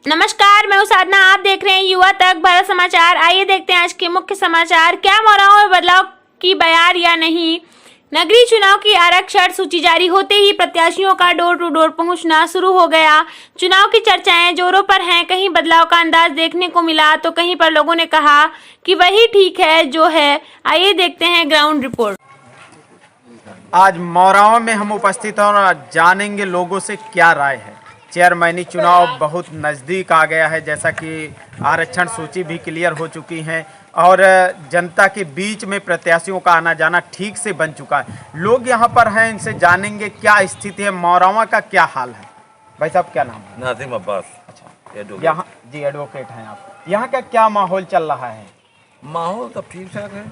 नमस्कार, मैं हूं साधना। आप देख रहे हैं युवा तक भारत समाचार। आइए देखते हैं आज के मुख्य समाचार। क्या मौराओं में बदलाव की बयार या नहीं? नगरीय चुनाव की आरक्षण सूची जारी होते ही प्रत्याशियों का डोर टू डोर पहुंचना शुरू हो गया। चुनाव की चर्चाएं जोरों पर हैं। कहीं बदलाव का अंदाज देखने को मिला तो कहीं पर लोगों ने कहा कि वही ठीक है जो है। आइए देखते हैं ग्राउंड रिपोर्ट। आज मौरावा में हम उपस्थित हैं और जानेंगे लोगों से क्या राय है। चेयरमैनी चुनाव बहुत नज़दीक आ गया है, जैसा कि आरक्षण सूची भी क्लियर हो चुकी है और जनता के बीच में प्रत्याशियों का आना जाना ठीक से बन चुका है। लोग यहाँ पर हैं, इनसे जानेंगे क्या स्थिति है, मौरावा का क्या हाल है। भाई साहब, क्या नाम है? नाजिम अब्बास। अच्छा, यहाँ जी एडवोकेट हैं आप। यहाँ का क्या माहौल चल रहा है? माहौल सब ठीक ठाक है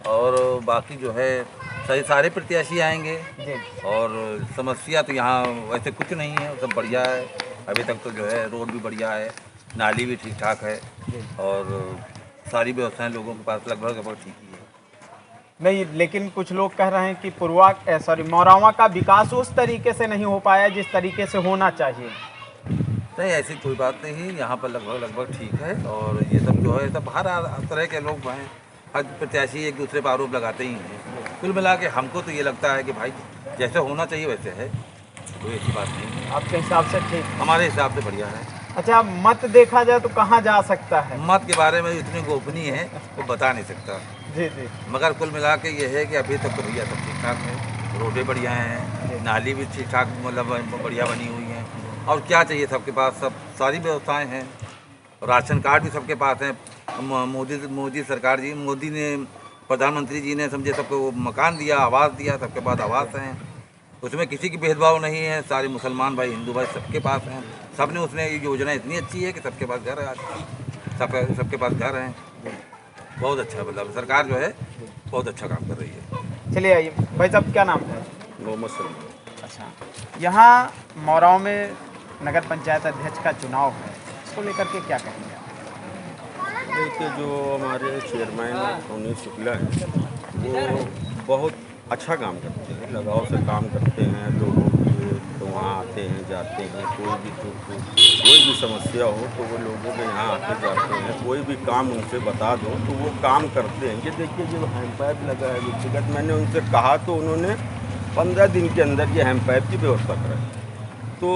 और बाकी जो है सही सारे प्रत्याशी आएंगे जी। और समस्या तो यहाँ वैसे कुछ नहीं है, सब बढ़िया है। अभी तक तो जो है रोड भी बढ़िया है, नाली भी ठीक ठाक है और सारी व्यवस्थाएं लोगों के पास लगभग ठीक ही है। नहीं, लेकिन कुछ लोग कह रहे हैं कि मौरावा का विकास उस तरीके से नहीं हो पाया जिस तरीके से होना चाहिए। नहीं, ऐसी कोई बात नहीं है, यहाँ पर लगभग ठीक है और ये सब जो है सब हर तरह के लोग हैं, हर प्रत्याशी एक दूसरे पर आरोप लगाते ही हैं। कुल मिला के हमको तो ये लगता है कि भाई जैसे होना चाहिए वैसे है, कोई ऐसी बात नहीं है। आपके हिसाब से ठीक? हमारे हिसाब से बढ़िया है। अच्छा, मत देखा जाए तो कहाँ जा सकता है? मत के बारे में इतनी गोपनीय है तो बता नहीं सकता जी जी। मगर कुल मिला के ये है कि अभी तक तो भैया सब ठीक ठाक है, रोडें बढ़िया हैं, नाली भी ठीक ठाक मतलब बढ़िया बनी हुई हैं और क्या चाहिए सबके पास, सब सारी व्यवस्थाएं हैं। राशन कार्ड भी सबके पास हैं। मोदी सरकार जी, मोदी ने, प्रधानमंत्री जी ने समझे सबको मकान दिया, आवास दिया, सबके पास आवास हैं, उसमें किसी की भेदभाव नहीं है। सारे मुसलमान भाई, हिंदू भाई सबके पास हैं, सब ने उसने ये योजना इतनी अच्छी है कि सबके पास घर है। आज सबके पास घर हैं, बहुत अच्छा, मतलब सरकार जो है बहुत अच्छा काम कर रही है। चलिए आइए। भाई साहब, क्या नाम है? मोहम्मद सलीम। अच्छा, यहाँ मौराव में नगर पंचायत अध्यक्ष का चुनाव है, इसको लेकर के क्या कहेंगे? देखिए, जो हमारे चेयरमैन अवनीश शुक्ला हैं वो बहुत अच्छा काम करते हैं, लगाव से काम करते हैं लोगों के। तो वहाँ आते हैं, जाते हैं, कोई भी समस्या हो तो वो लोगों के यहाँ आते जाते हैं। कोई भी काम उनसे बता दो तो वो काम करते हैं। ये देखिए, जो हैंडपाइप लगा है व्यक्तिगत, मैंने उनसे कहा तो उन्होंने 15 दिन के अंदर ये हैंडपाइप की व्यवस्था कराई, तो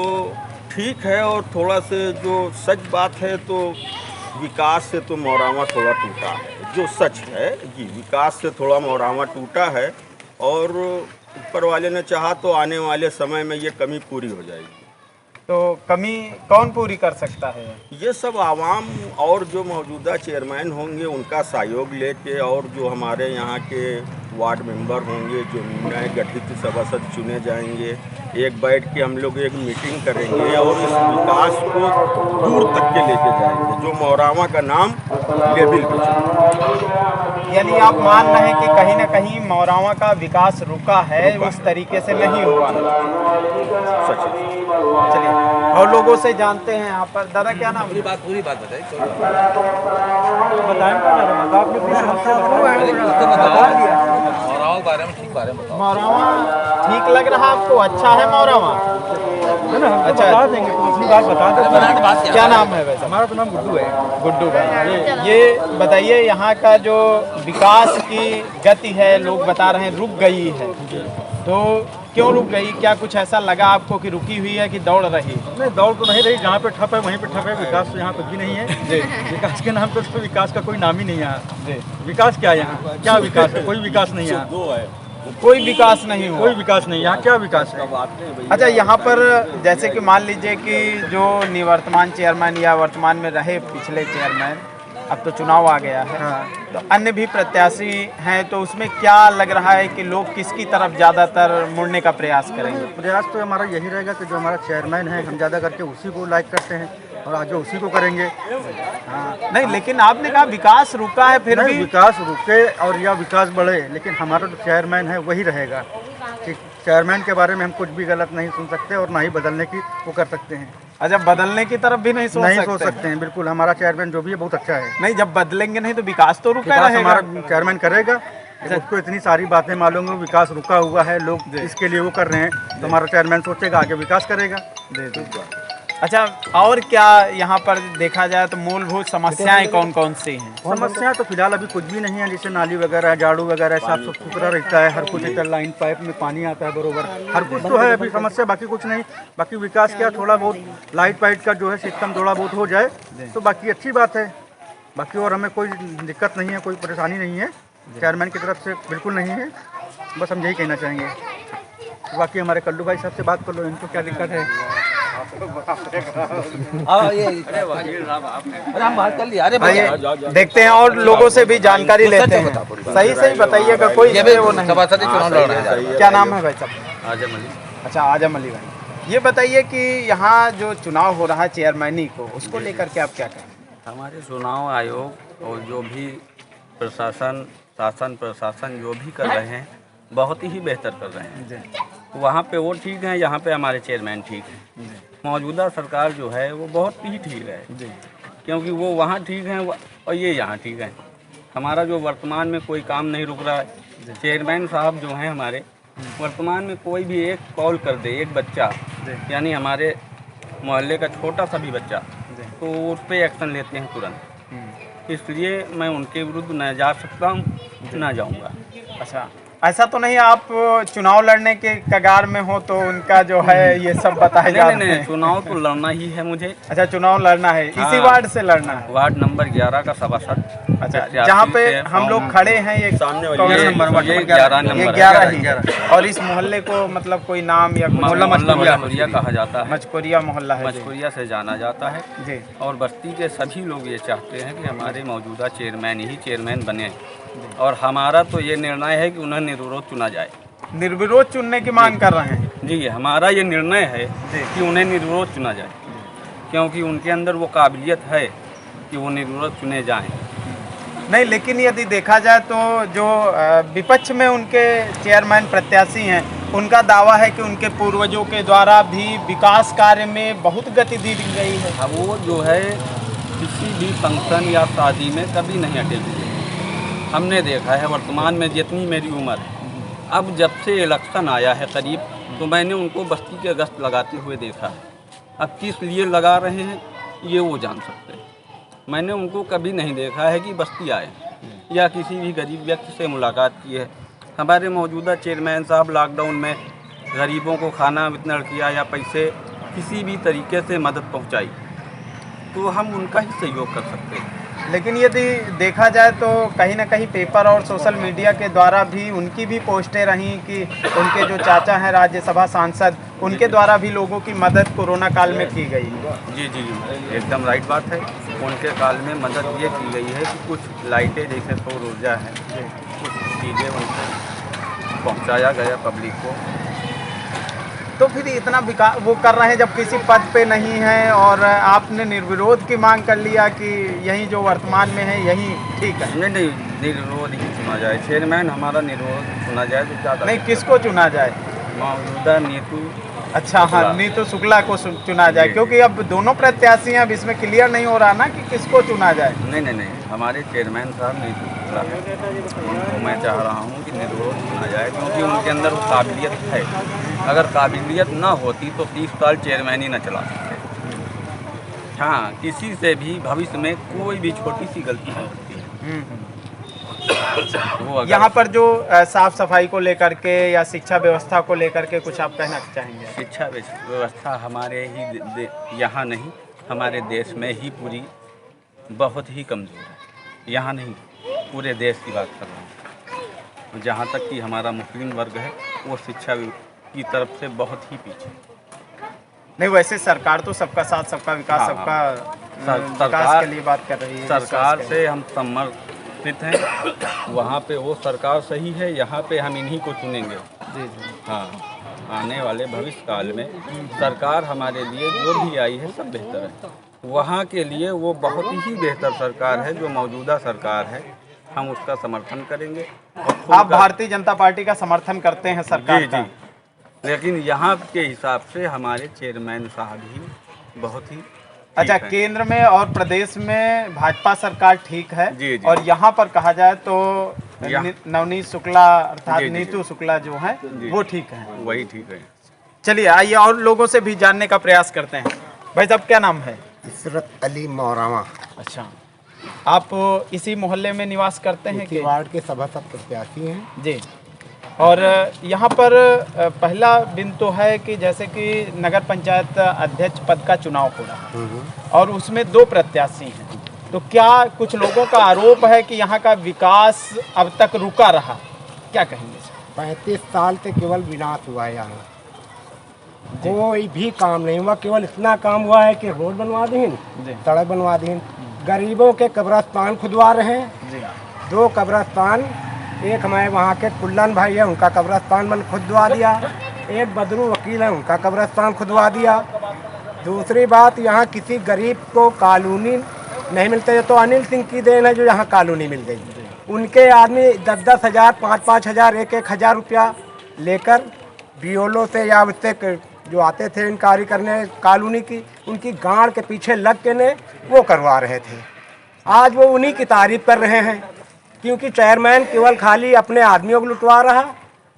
ठीक है। और थोड़ा से जो सच बात है तो विकास से तो मौरावा थोड़ा टूटा है, जो सच है जी, विकास से थोड़ा मौरावा टूटा है और ऊपर वाले ने चाहा तो आने वाले समय में ये कमी पूरी हो जाएगी। तो कमी कौन पूरी कर सकता है? ये सब आवाम और जो मौजूदा चेयरमैन होंगे उनका सहयोग लेके, और जो हमारे यहाँ के वार्ड मेंबर होंगे, जो नए गठित सभासद चुने जाएंगे, एक बैठ के हम लोग एक मीटिंग करेंगे और इस विकास को दूर तक के लेके जाएंगे, जो मौरावा का नाम लेवल पे चले। यानी आप मान रहे हैं कि कहीं ना कहीं मौरावा का विकास रुका है, उस तरीके से नहीं हुआ है। सच है। चलिए, और लोगों से जानते हैं यहाँ पर। दादा, क्या नाम? पूरी बात बताइए। मौरावा के बारे में ठीक बारे में बताओ। मौरावा ठीक लग रहा है आपको? अच्छा है मौरावा? अच्छा, क्या नाम है वैसे? हमारा तो नाम गुड्डू है। गुड्डू भाई, ये बताइए, यहाँ का जो विकास की गति है, लोग बता रहे हैं रुक गई है, तो क्यों रुक गई? क्या कुछ ऐसा लगा आपको कि रुकी हुई है कि दौड़ रही? नहीं, दौड़ तो नहीं रही, जहाँ पे ठप है वहीं पे ठप है। विकास तो यहाँ कुछ भी नहीं है जी। विकास के नाम पे तो विकास का कोई नाम ही नहीं है यहाँ जी। विकास क्या है यहाँ? क्या विकास है? कोई विकास नहीं है यहाँ। कोई विकास नहीं हुआ। कोई विकास नहीं यहाँ, क्या विकास है? अच्छा, यहाँ पर जैसे कि मान लीजिए कि जो निवर्तमान चेयरमैन या वर्तमान में रहे पिछले चेयरमैन, अब तो चुनाव आ गया है, तो अन्य भी प्रत्याशी हैं, तो उसमें क्या लग रहा है कि लोग किसकी तरफ ज़्यादातर मुड़ने का प्रयास करेंगे? प्रयास तो हमारा यही रहेगा कि जो हमारा चेयरमैन है हम ज़्यादा करके उसी को लाइक करते हैं और आगे उसी को करेंगे। हाँ, नहीं, लेकिन आपने कहा विकास रुका है, फिर भी विकास रुके और या विकास बढ़े, लेकिन हमारा जो चेयरमैन है वही रहेगा। कि चेयरमैन के बारे में हम कुछ भी गलत नहीं सुन सकते और ना ही बदलने की वो कर सकते हैं। अच्छा, बदलने की तरफ भी नहीं सोच सकते हैं। बिल्कुल, हमारा चेयरमैन जो भी है बहुत अच्छा है। नहीं, जब बदलेंगे नहीं तो विकास तो रुका रहेगा। हमारा चेयरमैन करेगा, उसको इतनी सारी बातें मालूम है, विकास रुका हुआ है, लोग इसके लिए वो कर रहे हैं, तो हमारा चेयरमैन सोचेगा आगे विकास करेगा। अच्छा, और क्या यहाँ पर देखा जाए तो मूलभूत समस्याएं कौन कौन सी हैं? समस्या तो फिलहाल अभी कुछ भी नहीं है, जैसे नाली वगैरह, झाड़ू वगैरह साफ सुथरा रहता है, हर कुछ रहता है, लाइन पाइप में पानी आता है बरोबर, हर कुछ तो है अभी समस्या, बाकी कुछ नहीं। बाकी विकास क्या, थोड़ा बहुत लाइट वाइट का जो है सिस्टम थोड़ा बहुत हो जाए तो बाकी अच्छी बात है। बाकी और हमें कोई दिक्कत नहीं है, कोई परेशानी नहीं है, चेयरमैन की तरफ से बिल्कुल नहीं है। बस हम यही कहना चाहेंगे। बाकी हमारे कल्लू भाई साहब से बात कर लो, इनको क्या दिक्कत है। हम बात कर लिया। अरे आइए देखते हैं और लोगों से भी जानकारी लेते हैं। सही सही बताइएगा, कोई इसमें वो नहीं। सभासद चुनाव लड़ रहे हैं। क्या नाम है भाई साहब? आजम अली। अच्छा, आजम अली भाई, ये बताइए कि यहाँ जो चुनाव हो रहा है चेयरमैनी को, उसको लेकर के आप क्या कहें? हमारे चुनाव आयोग और जो भी प्रशासन, शासन प्रशासन जो भी कर रहे हैं बहुत ही बेहतर कर रहे हैं। वहाँ पे वो ठीक हैं, यहाँ पे हमारे चेयरमैन ठीक हैं। मौजूदा सरकार जो है वो बहुत ही ठीक है, क्योंकि वो वहाँ ठीक हैं और ये यहाँ ठीक हैं। हमारा जो वर्तमान में कोई काम नहीं रुक रहा है। चेयरमैन साहब जो हैं हमारे, वर्तमान में कोई भी एक कॉल कर दे, एक बच्चा यानी हमारे मोहल्ले का छोटा सा भी बच्चा, तो उस पर एक्शन लेते हैं तुरंत। इसलिए मैं उनके विरुद्ध न जा सकता हूँ, न जाऊँगा। अच्छा, ऐसा तो नहीं आप चुनाव लड़ने के कगार में हो तो उनका जो है ये सब बताया जा रहा है? नहीं, चुनाव तो लड़ना ही है मुझे। अच्छा, चुनाव लड़ना है, इसी वार्ड से लड़ना है? वार्ड नंबर 11 का सभासद। अच्छा, जहाँ पे हम लोग खड़े हैं ये सामने वाली कौन सा ये नंबर? 11 नंबर है। 11 ही। और इस मोहल्ले को मतलब कोई नाम या मोहल्ला मचकुरिया कहा जाता है। मचकुरिया मोहल्ला है जी। मचकुरिया से जाना जाता है जी। और बस्ती के सभी लोग ये चाहते हैं कि हमारे मौजूदा चेयरमैन ही चेयरमैन बने, और हमारा तो ये निर्णय है कि उन्हें निर्विरोध चुना जाए। निर्विरोध चुनने की मांग कर रहे हैं जी, हमारा ये निर्णय है कि उन्हें निर्विरोध चुना जाए, क्योंकि उनके अंदर वो काबिलियत है कि वो निर्विरोध चुने जाएं। नहीं, लेकिन यदि देखा जाए तो जो विपक्ष में उनके चेयरमैन प्रत्याशी हैं, उनका दावा है कि उनके पूर्वजों के द्वारा भी विकास कार्य में बहुत गति दी गई है। अब वो जो है किसी भी फंक्शन या शादी में कभी नहीं अटेंड किए। हमने देखा है वर्तमान में, जितनी मेरी उम्र है, अब जब से इलेक्शन आया है करीब, तो मैंने उनको बस्ती के गश्त लगाते हुए देखा है। अब किस लिए लगा रहे हैं ये वो जान सकते हैं। मैंने उनको कभी नहीं देखा है कि बस्ती आए या किसी भी गरीब व्यक्ति से मुलाकात की है। हमारे मौजूदा चेयरमैन साहब लॉकडाउन में गरीबों को खाना वितरण किया या पैसे किसी भी तरीके से मदद पहुंचाई, तो हम उनका ही सहयोग कर सकते हैं। लेकिन यदि देखा जाए तो कहीं ना कहीं पेपर और सोशल मीडिया के द्वारा भी उनकी भी पोस्टें रहीं कि उनके जो चाचा हैं राज्यसभा सांसद, उनके द्वारा भी लोगों की मदद कोरोना काल में की गई। जी जी जी, एकदम राइट बात है। उनके काल में मदद ये की गई है कि कुछ लाइटें जैसे सौर ऊर्जा है, कुछ चीज़ें उनसे पहुंचाया गया पब्लिक को। तो फिर इतना विकास वो कर रहे हैं जब किसी पद पे नहीं है, और आपने निर्विरोध की मांग कर लिया कि यही जो वर्तमान में है यही ठीक है। नहीं, निर्विरोध ही चुना जाए, चेयरमैन हमारा निर्विरोध चुना जाए तो ज़्यादा। नहीं, किसको चुना जाए? मौजूदा नीतू। अच्छा, हाँ, नीतू शुक्ला को चुना जाए, क्योंकि अब दोनों प्रत्याशी हैं, अब इसमें क्लियर नहीं हो रहा ना कि किसको चुना जाए। नहीं, हमारे चेयरमैन साहब नीतू शुक्ला है, उनको मैं चाह रहा हूँ कि निर्विरोध चुना जाए, क्योंकि उनके अंदर वो काबिलियत है। अगर काबिलियत ना होती तो 30 साल चेयरमैन ही न चला सकते। हाँ, किसी से भी भविष्य में कोई भी छोटी सी गलती हो सकती है। वो यहाँ पर जो साफ सफाई को लेकर के या शिक्षा व्यवस्था को लेकर के कुछ आप कहना चाहेंगे? शिक्षा व्यवस्था हमारे ही यहाँ नहीं, हमारे देश में ही पूरी बहुत ही कमज़ोर है। यहाँ नहीं, पूरे देश की बात कर रहा हूँ। जहाँ तक कि हमारा मुस्लिम वर्ग है वो शिक्षा की तरफ से बहुत ही पीछे। नहीं, वैसे सरकार तो सबका साथ सबका विकास, हाँ, सबका विकास के लिए बात कर रही है। सरकार से हम समर्पित हैं। वहाँ पे वो सरकार सही है, यहाँ पे हम इन्हीं को चुनेंगे। जी। हाँ, आने वाले भविष्य काल में सरकार हमारे लिए जो भी आई है सब बेहतर है। वहाँ के लिए वो बहुत ही बेहतर सरकार है जो मौजूदा सरकार है, हम उसका समर्थन करेंगे। आप भारतीय जनता पार्टी का समर्थन करते हैं सरकार का? लेकिन यहाँ के हिसाब से हमारे चेयरमैन साहब ही बहुत ही अच्छा, केंद्र में और प्रदेश में भाजपा सरकार ठीक है। जी। और यहाँ पर कहा जाए तो नवनीत शुक्ला अर्थात नीतू शुक्ला जो है वो ठीक है। वही ठीक है। चलिए, आइए और लोगों से भी जानने का प्रयास करते हैं। भाई साहब क्या नाम है? इसरत अली मौरावा, अच्छा, आप इसी मोहल्ले में निवास करते हैं इसी कि? वार्ड के सभासद प्रत्याशी हैं। जी। और यहाँ पर पहला दिन तो है कि जैसे कि नगर पंचायत अध्यक्ष पद का चुनाव हो रहा है और उसमें 2 प्रत्याशी हैं, तो क्या कुछ लोगों का आरोप है कि यहाँ का विकास अब तक रुका रहा, क्या कहेंगे? 35 साल से केवल विनाश हुआ है यहाँ, कोई भी काम नहीं हुआ। केवल इतना काम हुआ है कि रोड बनवा दीन, सड़क बनवा दीन, गरीबों के कब्रिस्तान खुदवा रहे हैं। 2 कब्रिस्तान, एक हमारे वहाँ के कुल्लन भाई है, उनका कब्रिस्तान बन खुदवा दिया। एक बदरू वकील है, उनका कब्रिस्तान खुदवा दिया। दूसरी बात, यहाँ किसी गरीब को कॉलोनी नहीं मिलते, तो अनिल सिंह की देन है जो यहाँ कॉलोनी मिल गई। उनके आदमी 10-10 हज़ार, 5-5 हज़ार, 1-1 हज़ार रुपया लेकर बीओलो से या उससे जो आते थे इनकारी करने कॉलोनी की, उनकी गाड़ के पीछे लग के ने वो करवा रहे थे। आज वो उन्हीं की तारीफ कर रहे हैं, क्योंकि चेयरमैन केवल खाली अपने आदमियों को लुटवा रहा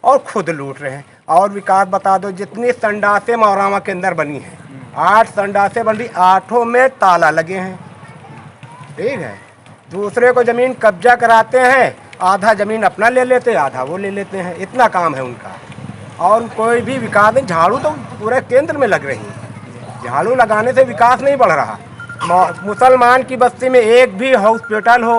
और खुद लूट रहे हैं। और विकास बता दो, जितनी संडासें मौरावा के अंदर बनी हैं, 8 संडासें बन रही, 8 में ताला लगे हैं। ठीक है, दूसरे को ज़मीन कब्जा कराते हैं, आधा ज़मीन अपना ले लेते हैं, आधा वो ले लेते हैं, इतना काम है उनका। और कोई भी विकास नहीं, झाड़ू तो पूरे केंद्र में लग रही है, झाड़ू लगाने से विकास नहीं बढ़ रहा। मुसलमान की बस्ती में एक भी हॉस्पिटल हो,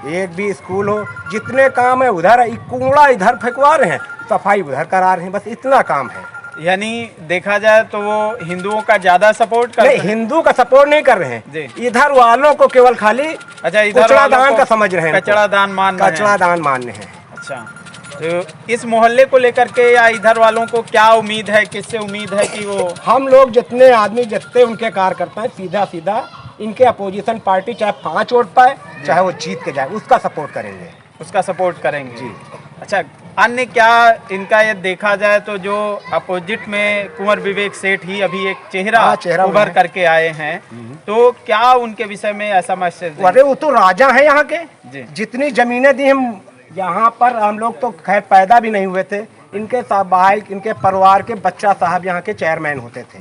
एक भी स्कूल हो, जितने काम है उधर, कूड़ा इधर फेंकवा रहे हैं, सफाई उधर करा रहे हैं, बस इतना काम है। यानी देखा जाए तो वो हिंदुओं का ज्यादा सपोर्ट करते नहीं, हैं? हिंदू का सपोर्ट नहीं कर रहे जी। हैं, इधर वालों को केवल खाली अच्छा, इधर कचरा वालों दान को का समझ रहे हैं, कचरा दान मान रहे हैं। कचरा दान मान्य है। अच्छा, तो इस मोहल्ले को लेकर के या इधर वालों को क्या उम्मीद है, किससे उम्मीद है कि वो? हम लोग जितने आदमी जितने उनके कार्यकर्ता हैं, सीधा सीधा इनके अपोजिशन पार्टी चाहे 5 वोट पाए, चाहे वो जीत के जाए, उसका सपोर्ट करेंगे, उसका सपोर्ट करेंगे जी। अच्छा, अन्य क्या इनका ये देखा जाए तो जो अपोजिट में कुंवर विवेक सेठ ही अभी एक हाँ, चेहरा उभर करके आए हैं, तो क्या उनके विषय में ऐसा मैसेज? अरे वो तो राजा हैं यहाँ के, जी। जितनी जमीनें दी हम यहाँ पर, हम लोग तो खैर पैदा भी नहीं हुए थे, इनके भाई, इनके परिवार के बच्चा साहब यहाँ के चेयरमैन होते थे,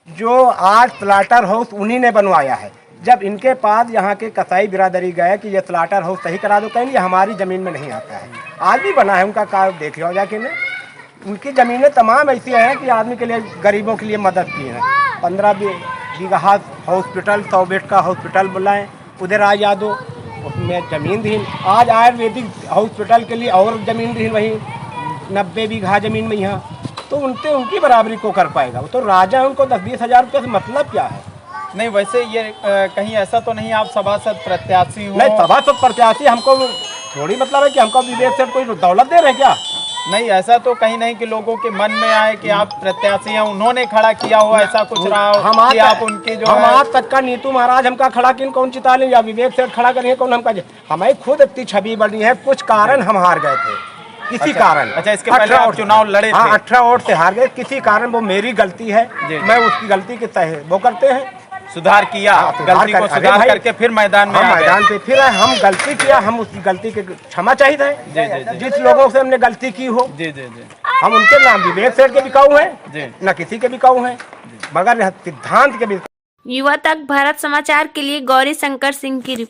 जो आज स्लाटर हाउस उन्हीं ने बनवाया है। जब इनके पास यहाँ के कसाई बिरादरी गए कि ये स्लाटर हाउस सही करा दो, कहेंगे हमारी ज़मीन में नहीं आता है। आज भी बना है उनका कार्य, देख लो जाके ने, उनकी ज़मीनें तमाम ऐसी हैं कि आदमी के लिए, गरीबों के लिए मदद की है। 15 बीघा हॉस्पिटल, 100 बेड का हॉस्पिटल बुलाएं, उधर आ जा दो, उसमें ज़मीन दी। आज आयुर्वेदिक हॉस्पिटल के लिए और ज़मीन दी, वहीं 90 बीघा ज़मीन में यहाँ, तो उनकी बराबरी को कर पाएगा? वो तो राजा है, उनको 10-20 हज़ार रुपये से मतलब क्या है? नहीं, वैसे ये कहीं ऐसा तो नहीं आप सभासद प्रत्याशी हो? नहीं, सभासद प्रत्याशी हमको थोड़ी मतलब है कि हमको विवेक से कोई दौलत दे रहे क्या? नहीं, ऐसा तो कहीं नहीं कि लोगों के मन में आए कि आप प्रत्याशी हैं, उन्होंने खड़ा किया हो, ऐसा कुछ रहा हो कि आप उनके जो हम आज तक का नीतू महाराज हमका खड़ा किन, कौन चिता लें, या विवेक से खड़ा करेंगे कौन हमका? हमें खुद इतनी छवि बनी है, कुछ कारण हम हार गए थे, किसी कारण। अच्छा, इसके पहले आप चुनाव लड़े थे? 18 वोट से हार गए, किसी कारण, वो मेरी गलती है, मैं उसकी गलती के तय वो करते हैं, सुधार किया, गलती को सुधार करके फिर मैदान में मैदान पे फिर हम गलती किया, हम उसकी गलती के क्षमा चाहिए। जिस लोगों से हमने गलती की हो, जी जी जी, हम उनके नाम विवेक सेठ के बिकाऊ हैं, न किसी के बिकाऊ हैं, मगर सिद्धांत के। युवा तक भारत समाचार के लिए गौरी शंकर सिंह की रिपोर्ट।